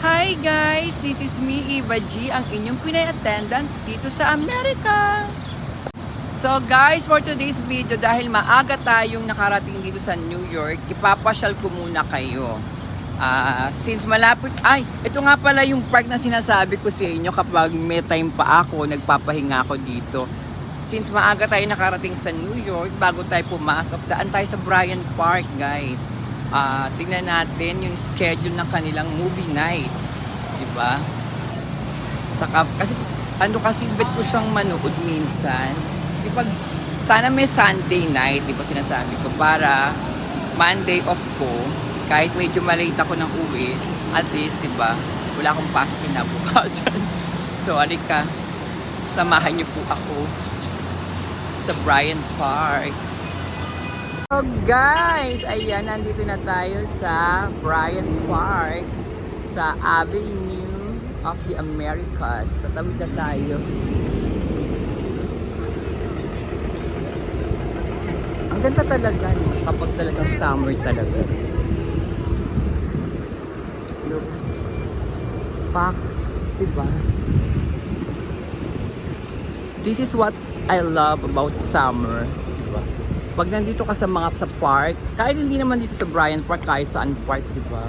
Hi guys! This is me, Eva G, ang inyong Pinay attendant dito sa Amerika. So guys, for today's video, dahil maaga tayong nakarating dito sa New York, ipapasyal ko muna kayo. Since malapit, ito nga pala yung park na sinasabi ko sa inyo kapag may time pa ako, nagpapahinga ako dito. Since maaga tayo nakarating sa New York, bago tayo pumasok, daan tayo sa Bryant Park guys. Tingnan natin yung schedule ng kanilang movie night, diba? Kasi bet ko siyang manood minsan. Sana may Sunday night, diba sinasabi ko, para Monday off ko, kahit medyo malate ako ng uwi, at least, diba, wala akong pasok kinabukasan. So, alika, samahan niyo po ako sa Bryant Park. So guys, ayan, nandito na tayo sa Bryant Park, sa Avenue of the Americas. Sa tawid na tayo. Ang ganda talaga, no? Kapag talagang summer talaga. Look. Park, diba? This is what I love about summer. Pag nandito ka sa park, kahit hindi naman dito sa Bryant Park, kahit saan park, di ba?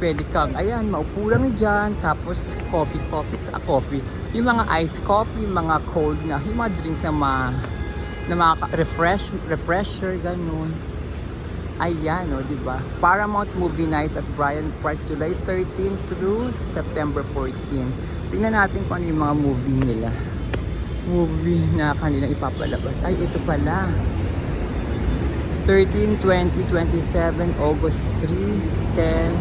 Pwede kang, ayan, maupo lang dyan, tapos coffee. Yung mga iced coffee, mga cold na, yung mga drinks na mga refresher, ganun. Ayan, o, di ba? Paramount Movie Nights at Bryant Park, July 13 through September 14. Tingnan natin kung ano yung mga movie nila. Movie na kanilang ipapalabas. Ay, ito pala. 13, 20, 27, August 3, 10,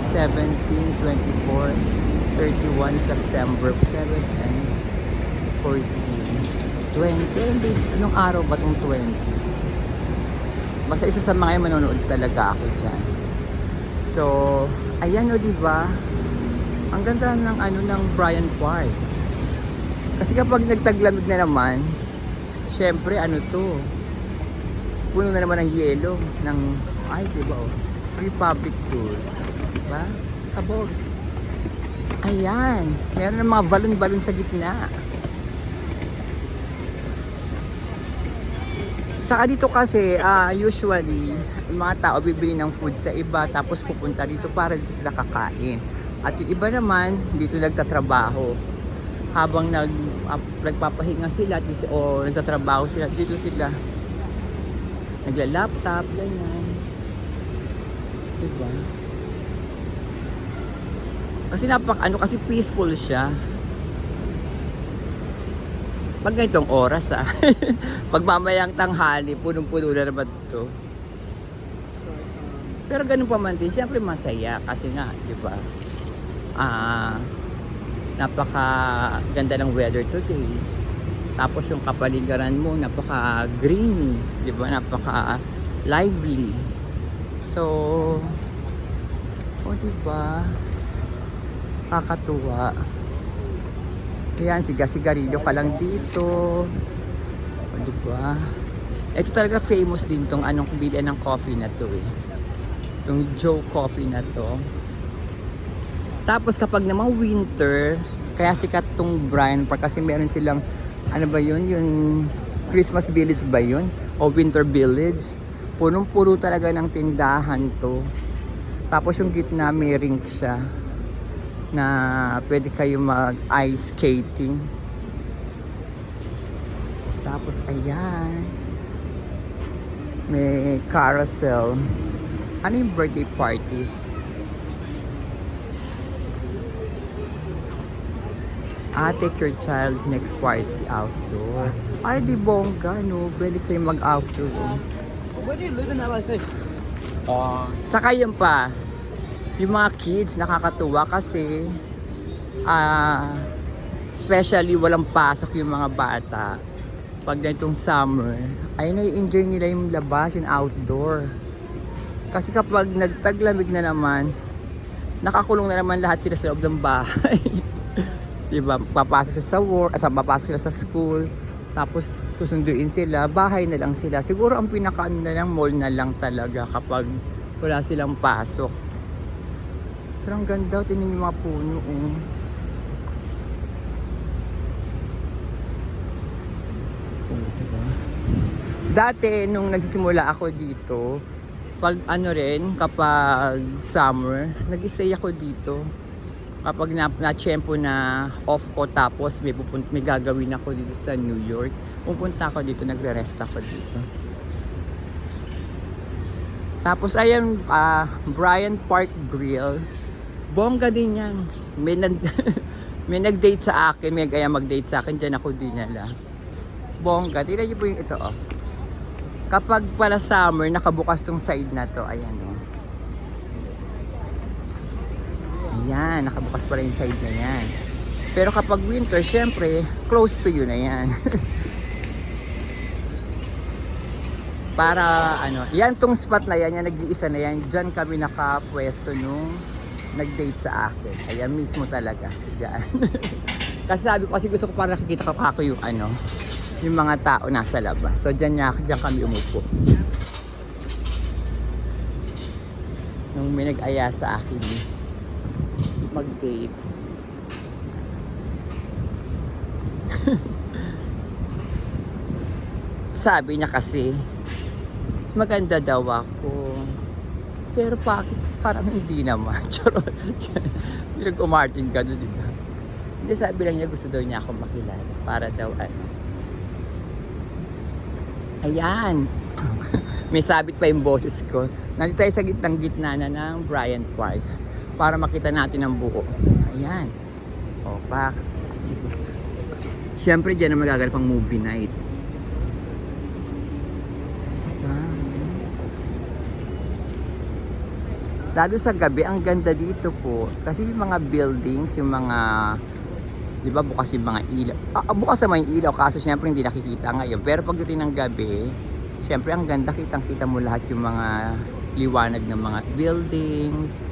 17, 24, 31, September 7, and 14. 20, hindi, anong araw ba itong 20? Basta isa sa mga yung manonood talaga ako dyan. So, ayan o, diba? Ang ganda ng Bryant Park. Kasi kapag nagtaglamig na naman, syempre ano to, puno na naman ng yelo diba, oh, free public tours, diba? Kabog. Ayan, meron ng mga balon-balon sa gitna. Saka dito kasi, usually, yung mga tao bibili ng food sa iba, tapos pupunta dito para dito sila kakain. At yung iba naman, dito nagtatrabaho. Habang nagpapahinga sila, o nagtatrabaho sila, dito sila nagla-laptop, ganyan. Diba? Kasi kasi peaceful siya. Pag ganitong oras, pag mamayang tanghali, punong-puno na naman ito. Pero ganun pa man din, siyempre masaya. Kasi nga, diba? Napaka ganda ng weather today. Tapos yung kapaligiran mo, napaka-green, di ba? Napaka-lively. So, di ba? Kakatuwa. Ayan, sigarilyo ka lang dito. Di ba? Ito talaga famous din tong bilihan ng coffee na to eh. Itong Joe Coffee na to. Tapos kapag naman winter, kaya sikat tong Bryant Park kasi meron silang ano ba yun? Yung Christmas Village ba yun? O Winter Village? Punong-puno talaga ng tindahan to. Tapos yung gitna may rink siya na pwede kayo mag-ice skating. Tapos ayan, may carousel. Ano yung birthday parties? Take your child's next party outdoor. Ay, di bongga, no? Pwede kayo mag-outdoor. Where do you live in LA? Saka yun pa, yung mga kids, nakakatuwa kasi especially walang pasok yung mga bata. Pag ganitong summer, ay nai-enjoy nila yung labas, yung outdoor. Kasi kapag nagtaglamig na naman, nakakulong na naman lahat sila sa loob ng bahay. Diba, papasok sila sa work, papasok sila sa school, tapos susunduin sila, bahay na lang sila. Siguro ang pinaka na lang, mall na lang talaga kapag wala silang pasok. Pero ang ganda, tingnan yung mga puno. Oh. Oh, diba? Dati, nung nagsisimula ako dito, pag ano rin, kapag summer, nag-stay ako dito. Kapag na-tiyempo na off ko tapos may gagawin ako dito sa New York, pupunta ako dito, nagre-rest ako dito. Tapos ayan, Bryant Park Grill. Bongga din yan. May nag-date sa akin, may gaya mag-date sa akin, dyan ako dinala. Bongga, tignan niyo po yung ito oh. Kapag pala summer, nakabukas tong side na to, ayan oh. Ayan, nakabukas pala yung side na yan. Pero kapag winter, syempre, close to you na yan. Para ano, yan tong spot na yan, yan nag-iisa na yan. Diyan kami nakapwesto nung nag-date sa akin. Ayan mismo talaga. Diyan. Kasi sabi ko, kasi gusto ko para nakikita ko kako yung ano, yung mga tao nasa labas. So diyan kami umupo. Nung may nag-aya sa akin mag-date. Sabi niya kasi maganda daw ako. Pero bakit parang hindi naman? Charot. Pinag-umartin ka doon, di ba? Hindi, sabi lang niya gusto daw niya ako makilala. Para daw ano. Ayan. May sabit pa yung boses ko. Nandito tayo sa gitna na ng Bryant Park. Para makita natin ang buo. Ayan. O, pak. Siyempre, dyan na magagalap ang movie night. Diba? Lalo sa gabi, ang ganda dito po. Kasi yung mga buildings, yung mga... Di ba, bukas yung mga ilaw. Bukas naman yung ilaw, kaso siyempre hindi nakikita ngayon. Pero pagdating ng gabi, siyempre ang ganda, kitang-kita mo lahat yung mga liwanag ng mga buildings.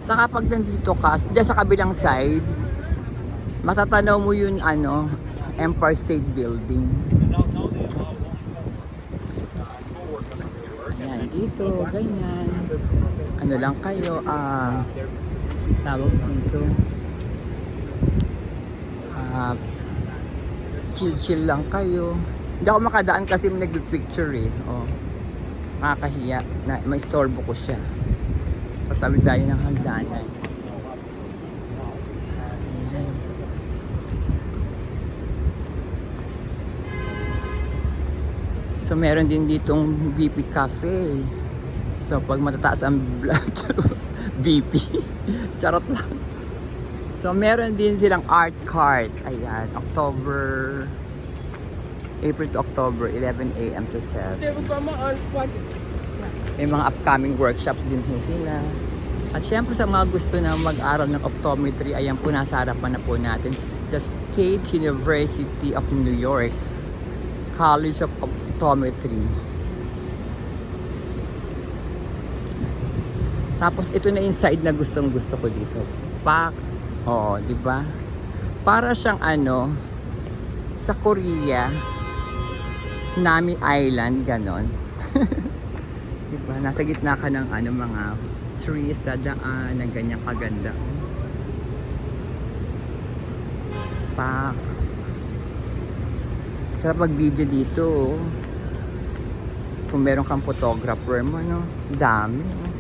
Saka pag nandito ka, dyan sa kabilang side, matatanaw mo yung ano, Empire State Building. Ayan, dito, ganyan. Ano lang kayo, tawag dito. Chill-chill lang kayo. Hindi ako makadaan kasi may nag-picture eh. Oh, makakahiya. May istorbo ko siya. Patabi tayo ng hagdanan. So meron din ditong BP Cafe. So pag matataas ang BP, charot lang. So meron din silang art cart. Ayan, April to October, 11 a.m. to 7. May mga upcoming workshops din po sila. At syempre sa mga gusto na mag-aral ng optometry, ayan po nasa harapan na po natin. The State University of New York College of Optometry. Tapos ito na inside na gustong gusto ko dito. Pak. Oo, di ba? Para siyang ano, sa Korea, Nami Island, ganon. Diba? Nasa gitna ka ng ano, mga trees, dadaan, ng ganyang kaganda. Pak. Sarap mag-video dito. Oh. Kung meron kang photographer mo, no? Dami. Oh.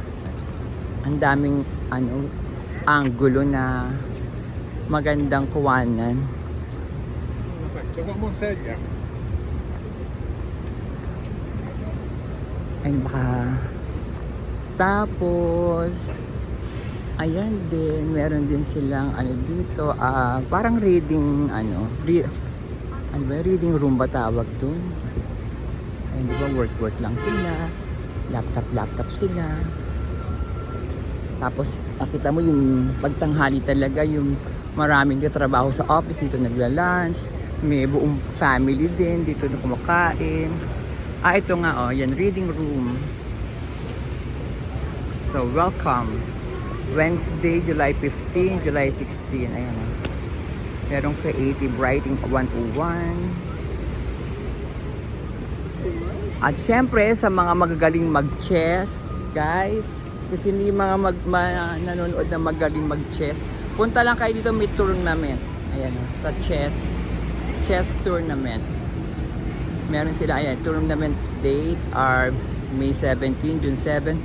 Ang daming ano, angulo na magandang kuwanan. Ay baka tapos ayan din, meron din silang ano dito, parang reading ano, reading room ba tawag dun? Ayun, di ba work lang sila, laptop sila. Tapos nakita mo yung pagtanghali talaga, yung maraming trabaho sa office dito nagla-lunch, may buong family din dito na kumakain. Ito nga, oh, yan, reading room. So, welcome. Wednesday, July 15, July 16. Ayan, oh. Merong creative writing 101. At syempre, sa mga magagaling mag-chess, guys, kasi hindi mga nanonood na magaling mag-chess, punta lang kayo dito, may tournament. Ayan, sa chess tournament. Meron sila, ayan, tournament dates are May 17, June 7,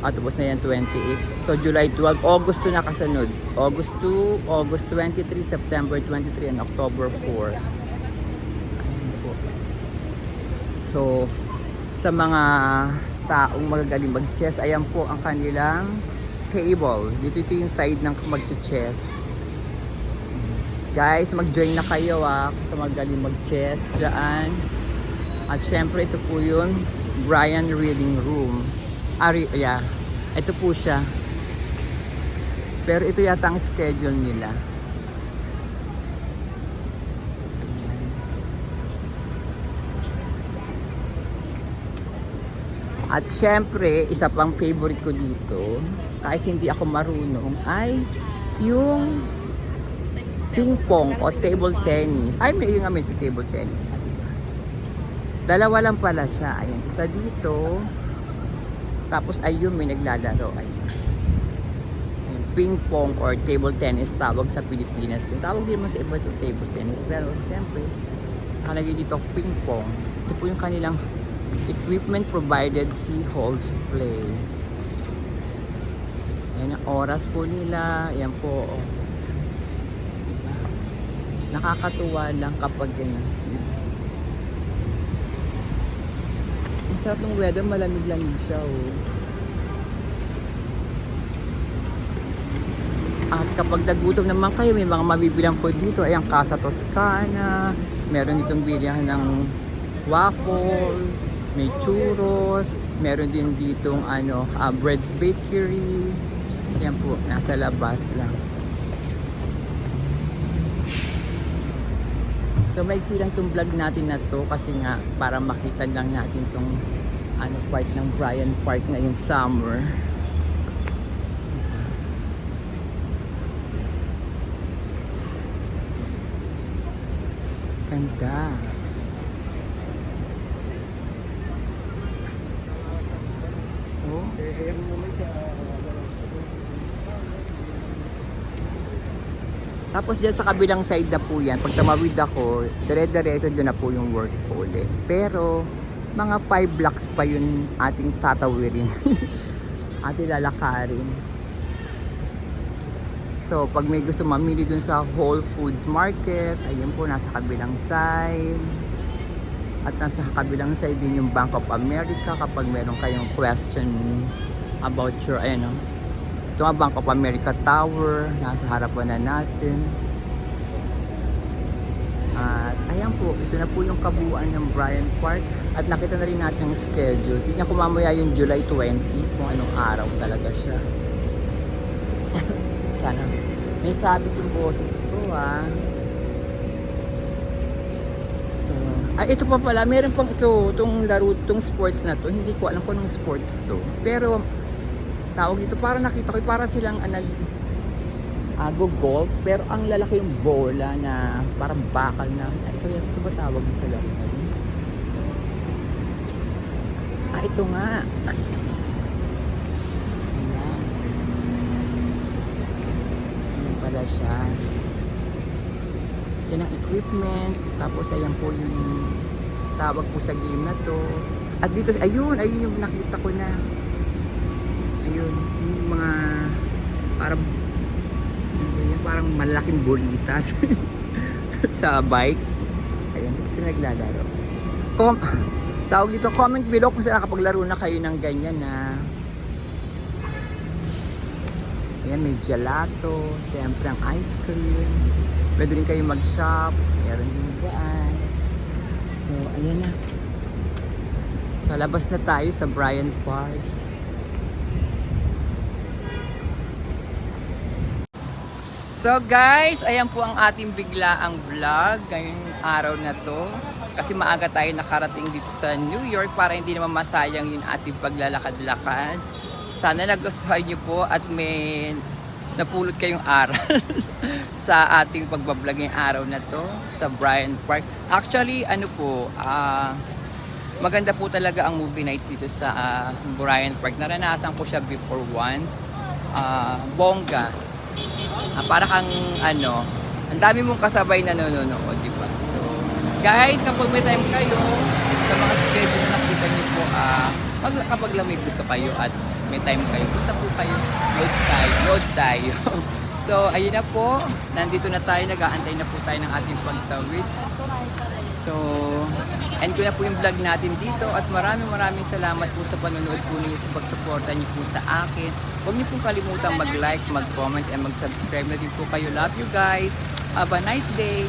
at tapos na yan 28. So July 12, August 2 nakasunod. August 2, August 23, September 23, and October 4. Ayan po. So, sa mga taong magagaling mag-chess, ayan po ang kanilang table. Dito ito yung side ng mag-chess. Guys, mag-join na kayo sa magaling mag-chess dyan. At syempre, ito po yun, Brian Reading Room. Yeah, ito po siya. Pero ito yata ang schedule nila. At syempre, isa pang favorite ko dito, kahit hindi ako marunong, ay yung ping pong o table tennis. Ay, may yung may table tennis. Dalawa lang pala siya. Ayan, isa dito. Tapos ayun, may naglalaro. Ayun. Yung ping pong or table tennis tawag sa Pilipinas din. Tawag din mo sa iba itong table tennis. Pero siyempre, nakalagay dito ping pong. Ito po yung kanilang equipment provided si Holds Play. Ayan ang oras po nila. Ayan po. Diba? Nakakatuwa lang kapag ganyan. Ang sarap ng weather, malamig-lamig siya. At kapag nagutom naman kayo, may mga mabibilang food dito. Ayan, Casa Toscana. Meron ditong bilihan ng waffle. May churros. Meron din ditong Bread's Bakery. Ayan po, nasa labas lang. So maiksi lang itong vlog natin na to kasi nga para makita lang natin itong part ng Bryant Park ngayong summer. Ganda. Oh. Tapos dyan sa kabilang side na po yan, pag tumawid ako, dire-diretso doon na po yung work ko ulit. Pero, mga 5 blocks pa yun ating tatawirin. ating lalakarin. So, pag may gusto mamili dun sa Whole Foods Market, ayun po, nasa kabilang side. At nasa kabilang side din yung Bank of America kapag meron kayong questions about your, ito nga Bank of America Tower, nasa harapan na natin. At ayan po, ito na po yung kabuuan ng Bryant Park. At nakita na rin natin ang schedule. Tingnan ko mamaya yung July 20 kung anong araw talaga siya. Sana. May sabit yung boses ko So, ito pa pala, meron pang itong laro, itong sports na to. Hindi ko alam kung anong sports to. Pero, tawag dito, para nakita ko, para silang go-golf, pero ang lalaki yung bola na parang bakal na, ito ba tawag sa laro? Ito nga. Ayan pala siya. Yan ang equipment, tapos ayan po yung tawag po sa game na to. At dito, ayun yung nakita ko na. Ayun, yung mga parang malaking bolitas sa bike. Ayun, dito sila naglalaro. Tawag dito, comment below kung saan nakapaglaro na kayo ng ganyan na. Ayan, may gelato, siyempre ang ice cream. Pwede rin kayo mag-shop, meron din dyan. So, ayan na. So, labas na tayo sa Bryant Park. So guys, ayan po ang ating biglaang vlog ngayong araw na to. Kasi maaga tayo nakarating dito sa New York para hindi naman masayang yung ating paglalakad-lakad. Sana nagustuhan nyo po at may napulot kayong aral sa ating pagbablog ngayong araw na to sa Bryant Park. Actually, maganda po talaga ang movie nights dito sa Bryant Park. Naranasan ko siya before once. Bongga. Para kang ano, ang dami mong kasabay na nanonood, di ba? So, guys, kapag may time kayo, sa mga schedule na nakita niyo po, kapag lamig gusto kayo at may time kayo, punta po kayo, load tayo. So, ayun na po, nandito na tayo, nag-aantay na po tayo ng ating pagtawid. So, end ko na po yung vlog natin dito at maraming salamat po sa panonood po ninyo at sa pagsuporta niyo po sa akin. Huwag niyo pong kalimutan mag-like, mag-comment, and mag-subscribe na din po kayo. Love you guys. Have a nice day.